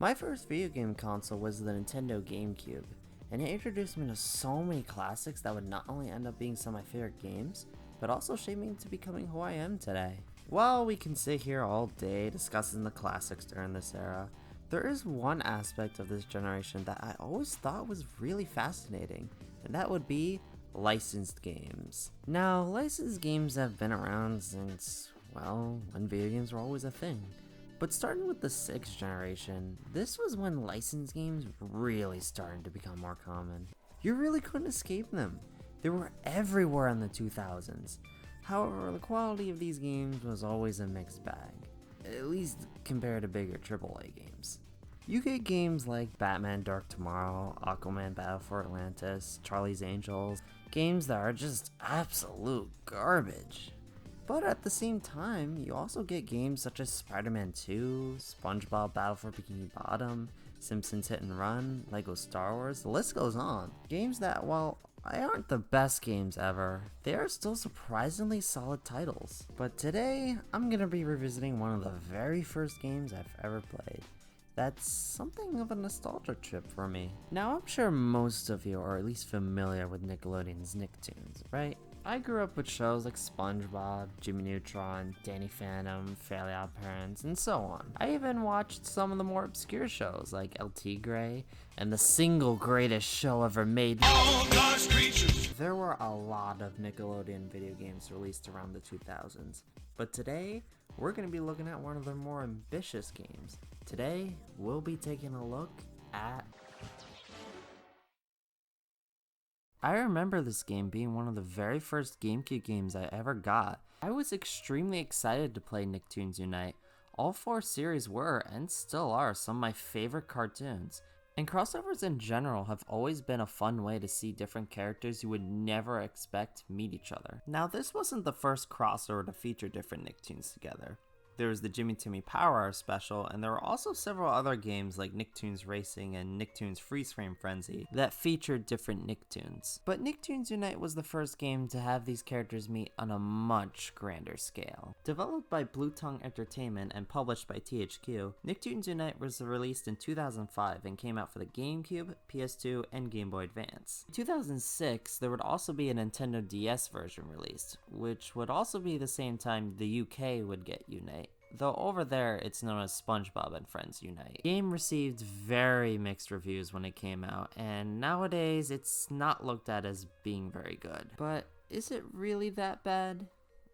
My first video game console was the Nintendo Gamecube, and it introduced me to so many classics that would not only end up being some of my favorite games, but also shape me into becoming who I am today. While we can sit here all day discussing the classics during this era, there is one aspect of this generation that I always thought was really fascinating, and that would be licensed games. Now, licensed games have been around since, well, when video games were always a thing. But starting with the 6th generation, this was when licensed games really started to become more common. You really couldn't escape them. They were everywhere in the 2000s. However, the quality of these games was always a mixed bag, at least compared to bigger AAA games. You get games like Batman Dark Tomorrow, Aquaman Battle for Atlantis, Charlie's Angels, games that are just absolute garbage. But at the same time, you also get games such as Spider-Man 2, Spongebob Battle for Bikini Bottom, Simpsons Hit and Run, Lego Star Wars, the list goes on. Games that, while they aren't the best games ever, they are still surprisingly solid titles. But today, I'm gonna be revisiting one of the very first games I've ever played. That's something of a nostalgia trip for me. Now, I'm sure most of you are at least familiar with Nickelodeon's Nicktoons, right? I grew up with shows like Spongebob, Jimmy Neutron, Danny Phantom, Fairly Odd Parents, and so on. I even watched some of the more obscure shows like El Tigre and the single greatest show ever made. There were a lot of Nickelodeon video games released around the 2000s, but today we're going to be looking at one of their more ambitious games. Today we'll be taking a look at... I remember this game being one of the very first Gamecube games I ever got. I was extremely excited to play Nicktoons Unite. All 4 series were, and still are, some of my favorite cartoons. And crossovers in general have always been a fun way to see different characters you would never expect meet each other. Now, this wasn't the first crossover to feature different Nicktoons together. There was the Jimmy Timmy Power Hour special, and there were also several other games like Nicktoons Racing and Nicktoons Freeze Frame Frenzy that featured different Nicktoons. But Nicktoons Unite was the first game to have these characters meet on a much grander scale. Developed by Blue Tongue Entertainment and published by THQ, Nicktoons Unite was released in 2005 and came out for the GameCube, PS2, and Game Boy Advance. In 2006, there would also be a Nintendo DS version released, which would also be the same time the UK would get Unite, though over there it's known as SpongeBob and Friends Unite. The game received very mixed reviews when it came out, and nowadays it's not looked at as being very good. But is it really that bad?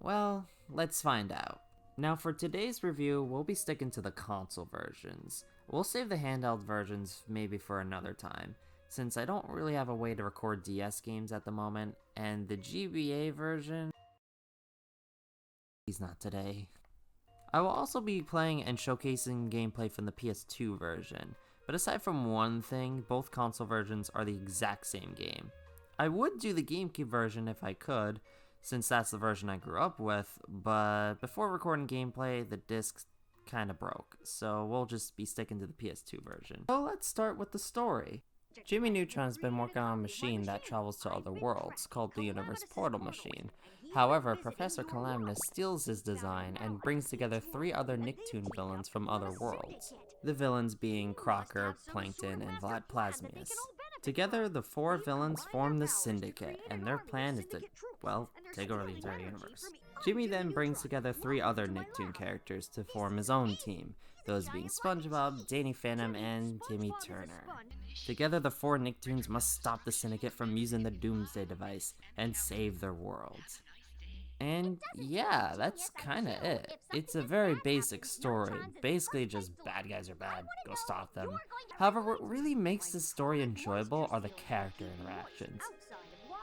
Well, let's find out. Now for today's review, we'll be sticking to the console versions. We'll save the handheld versions maybe for another time, since I don't really have a way to record DS games at the moment, and the GBA version, he's not today. I will also be playing and showcasing gameplay from the PS2 version, but aside from one thing, both console versions are the exact same game. I would do the GameCube version if I could, since that's the version I grew up with, but before recording gameplay, the disc kinda broke, so we'll just be sticking to the PS2 version. So let's start with the story. Jimmy Neutron has been working on a machine that travels to other worlds, called the Universe Portal Machine. However, Professor Calaminus steals his design and brings together 3 other Nicktoon villains from other worlds. The villains being Crocker, Plankton, and Vlad Plasmius. Together, the 4 villains form the Syndicate, and their plan is to, well, take over the entire universe. Jimmy then brings together 3 other Nicktoon characters to form his own team, those being Spongebob, Danny Phantom, and Timmy Turner. Together, the 4 Nicktoons must stop the Syndicate from using the Doomsday device and save their worlds. And yeah, that's kinda it. It's a very basic story, basically just bad guys are bad, go stop them. However, what really makes this story enjoyable are the character interactions.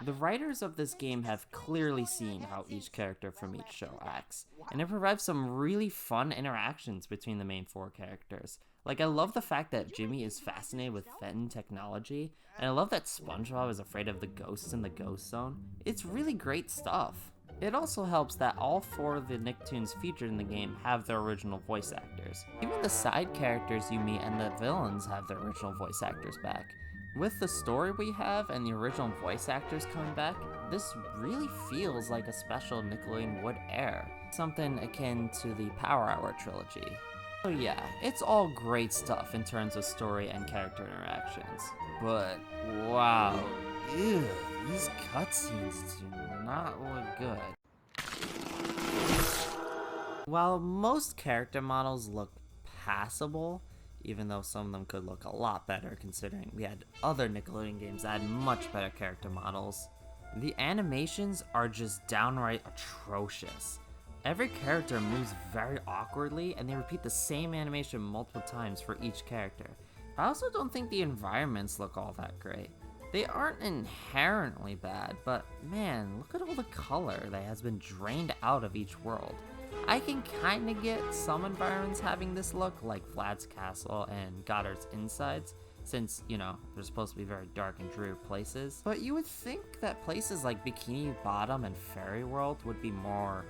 The writers of this game have clearly seen how each character from each show acts, and it provides some really fun interactions between the main 4 characters. Like, I love the fact that Jimmy is fascinated with Fenton technology, and I love that SpongeBob is afraid of the ghosts in the Ghost Zone. It's really great stuff. It also helps that all 4 of the Nicktoons featured in the game have their original voice actors. Even the side characters you meet and the villains have their original voice actors back. With the story we have and the original voice actors coming back, this really feels like a special Nickelodeon would air. Something akin to the Power Hour trilogy. So yeah, it's all great stuff in terms of story and character interactions. But wow, ew, these cutscenes do not look good. While most character models look passable, even though some of them could look a lot better considering we had other Nickelodeon games that had much better character models, the animations are just downright atrocious. Every character moves very awkwardly and they repeat the same animation multiple times for each character. I also don't think the environments look all that great. They aren't inherently bad, but man, look at all the color that has been drained out of each world. I can kinda get some environments having this look, like Vlad's Castle and Goddard's Insides, since, you know, they're supposed to be very dark and dreary places. But you would think that places like Bikini Bottom and Fairy World would be more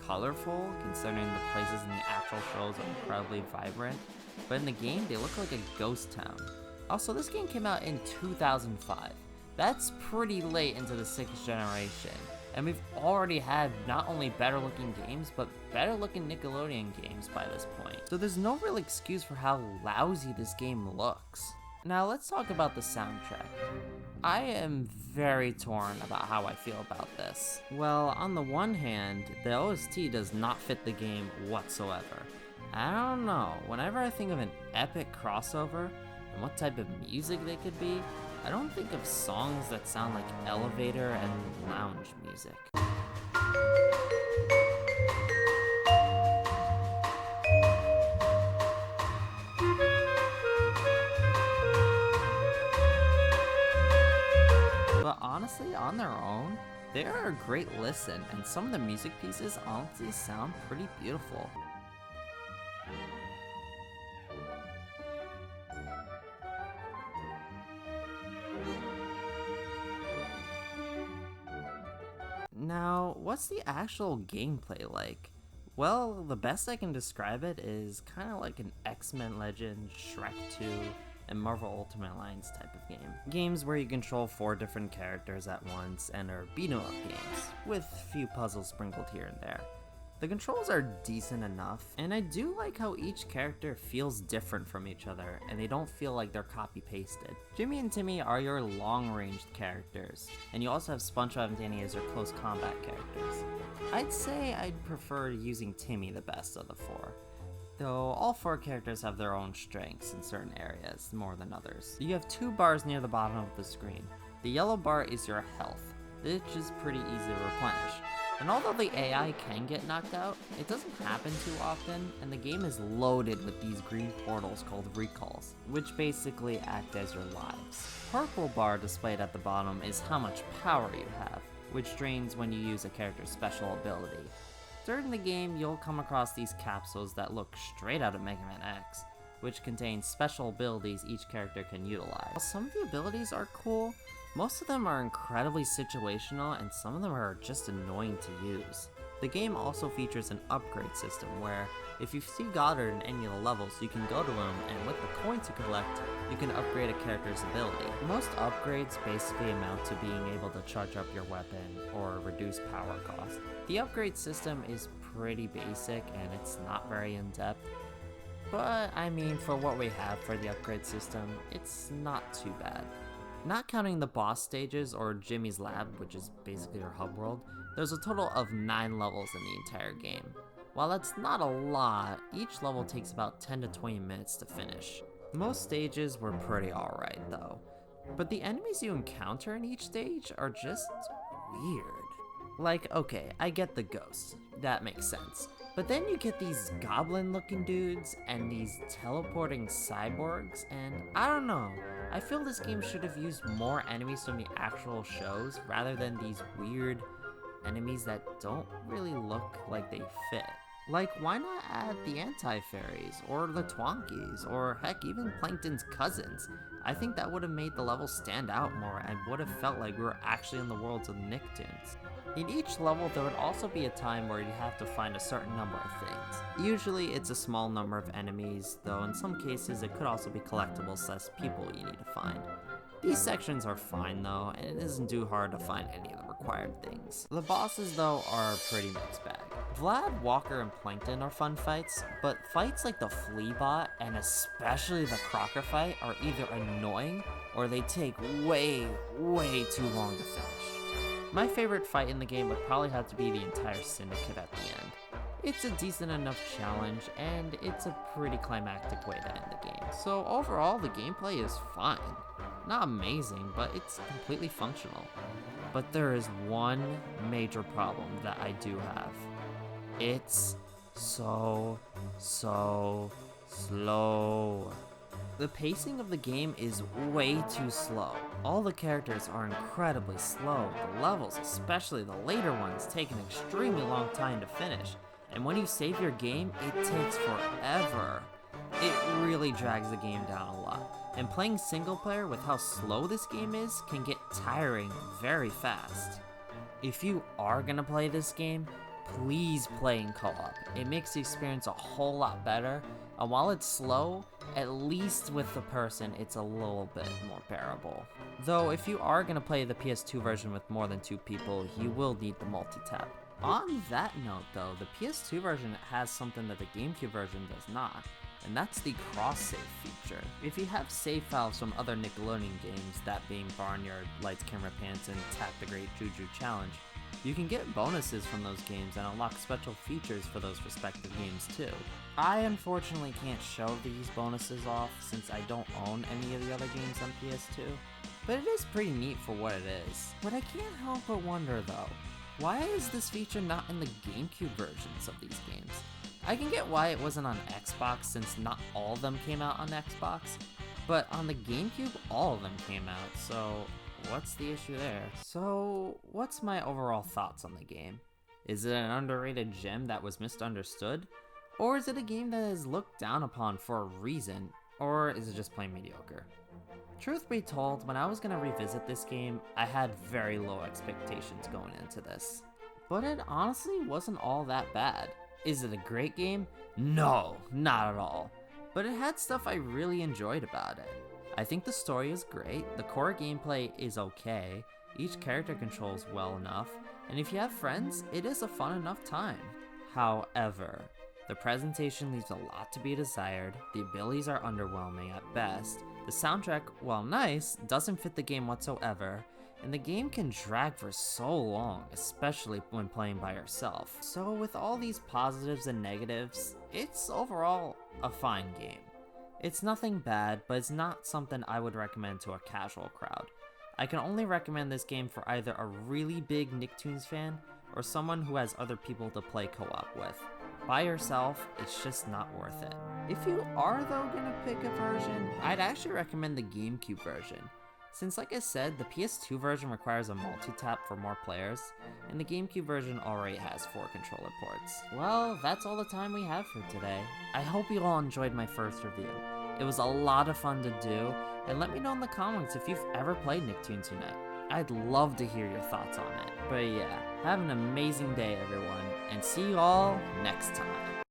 colorful, considering the places in the actual shows are incredibly vibrant. But in the game, they look like a ghost town. Also, this game came out in 2005. That's pretty late into the 6th generation. And we've already had not only better looking games, but better looking Nickelodeon games by this point. So there's no real excuse for how lousy this game looks. Now let's talk about the soundtrack. I am very torn about how I feel about this. Well, on the one hand, the OST does not fit the game whatsoever. I don't know, whenever I think of an epic crossover and what type of music they could be, I don't think of songs that sound like elevator and lounge music. But honestly, on their own, they are a great listen, and some of the music pieces honestly sound pretty beautiful. Now, what's the actual gameplay like? Well, the best I can describe it is kind of like an X-Men Legends, Shrek 2, and Marvel Ultimate Alliance type of game. Games where you control 4 different characters at once and are beat-em-up games, with a few puzzles sprinkled here and there. The controls are decent enough, and I do like how each character feels different from each other, and they don't feel like they're copy-pasted. Jimmy and Timmy are your long-ranged characters, and you also have Spongebob and Danny as your close combat characters. I'd say I'd prefer using Timmy the best of the 4. Though all 4 characters have their own strengths in certain areas, more than others. You have 2 bars near the bottom of the screen. The yellow bar is your health, which is pretty easy to replenish. And although the AI can get knocked out, it doesn't happen too often, and the game is loaded with these green portals called recalls, which basically act as your lives. Purple bar displayed at the bottom is how much power you have, which drains when you use a character's special ability. During the game, you'll come across these capsules that look straight out of Mega Man X, which contain special abilities each character can utilize. While some of the abilities are cool, most of them are incredibly situational and some of them are just annoying to use. The game also features an upgrade system where, if you see Goddard in any of the levels, you can go to him and with the coins you collect, you can upgrade a character's ability. Most upgrades basically amount to being able to charge up your weapon or reduce power cost. The upgrade system is pretty basic and it's not very in-depth, but I mean for what we have for the upgrade system, it's not too bad. Not counting the boss stages or Jimmy's lab, which is basically your hub world, there's a total of 9 levels in the entire game. While that's not a lot, each level takes about 10 to 20 minutes to finish. Most stages were pretty alright though, but the enemies you encounter in each stage are just weird. Like, okay, I get the ghosts, that makes sense. But then you get these goblin looking dudes and these teleporting cyborgs, and I don't know. I feel this game should have used more enemies from the actual shows rather than these weird enemies that don't really look like they fit. Like, why not add the anti-fairies, or the Twonkies, or heck, even Plankton's cousins? I think that would have made the level stand out more and would have felt like we were actually in the worlds of Nicktoons. In each level, there would also be a time where you have to find a certain number of things. Usually, it's a small number of enemies, though in some cases it could also be collectibles/people you need to find. These sections are fine though, and it isn't too hard to find any of the required things. The bosses though are pretty mixed bag. Vlad, Walker, and Plankton are fun fights, but fights like the Fleabot and especially the Crocker fight are either annoying or they take way too long to finish. My favorite fight in the game would probably have to be the entire syndicate at the end. It's a decent enough challenge, and it's a pretty climactic way to end the game. So overall, the gameplay is fine. Not amazing, but it's completely functional. But there is one major problem that I do have. It's so slow. The pacing of the game is way too slow. All the characters are incredibly slow. The levels, especially the later ones, take an extremely long time to finish. And when you save your game, it takes forever. It really drags the game down a lot. And playing single player with how slow this game is can get tiring very fast. If you are gonna play this game, please play in co-op. It makes the experience a whole lot better, and while it's slow, at least with the person it's a little bit more bearable. Though if you are gonna play the PS2 version with more than 2 people, you will need the multi-tap. On that note though, the PS2 version has something that the Gamecube version does not, and that's the cross-save feature. If you have save files from other Nickelodeon games, that being Barnyard, Lights, Camera, Pants, and Tap the Great Juju Challenge, you can get bonuses from those games and unlock special features for those respective games too. I unfortunately can't show these bonuses off since I don't own any of the other games on PS2, but it is pretty neat for what it is. What I can't help but wonder though, why is this feature not in the GameCube versions of these games? I can get why it wasn't on Xbox since not all of them came out on Xbox, but on the GameCube all of them came out, so what's the issue there? So, what's my overall thoughts on the game? Is it an underrated gem that was misunderstood? Or is it a game that is looked down upon for a reason? Or is it just plain mediocre? Truth be told, when I was going to revisit this game, I had very low expectations going into this. But it honestly wasn't all that bad. Is it a great game? No, not at all. But it had stuff I really enjoyed about it. I think the story is great, the core gameplay is okay, each character controls well enough, and if you have friends, it is a fun enough time. However, the presentation leaves a lot to be desired, the abilities are underwhelming at best, the soundtrack, while nice, doesn't fit the game whatsoever, and the game can drag for so long, especially when playing by yourself. So with all these positives and negatives, it's overall a fine game. It's nothing bad, but it's not something I would recommend to a casual crowd. I can only recommend this game for either a really big Nicktoons fan or someone who has other people to play co-op with. By yourself, it's just not worth it. If you are though gonna pick a version, I'd actually recommend the GameCube version. Since like I said, the PS2 version requires a multi-tap for more players, and the GameCube version already has 4 controller ports. Well, that's all the time we have for today. I hope you all enjoyed my first review. It was a lot of fun to do, and let me know in the comments if you've ever played Nicktoons Unite. I'd love to hear your thoughts on it. But yeah, have an amazing day everyone, and see you all next time.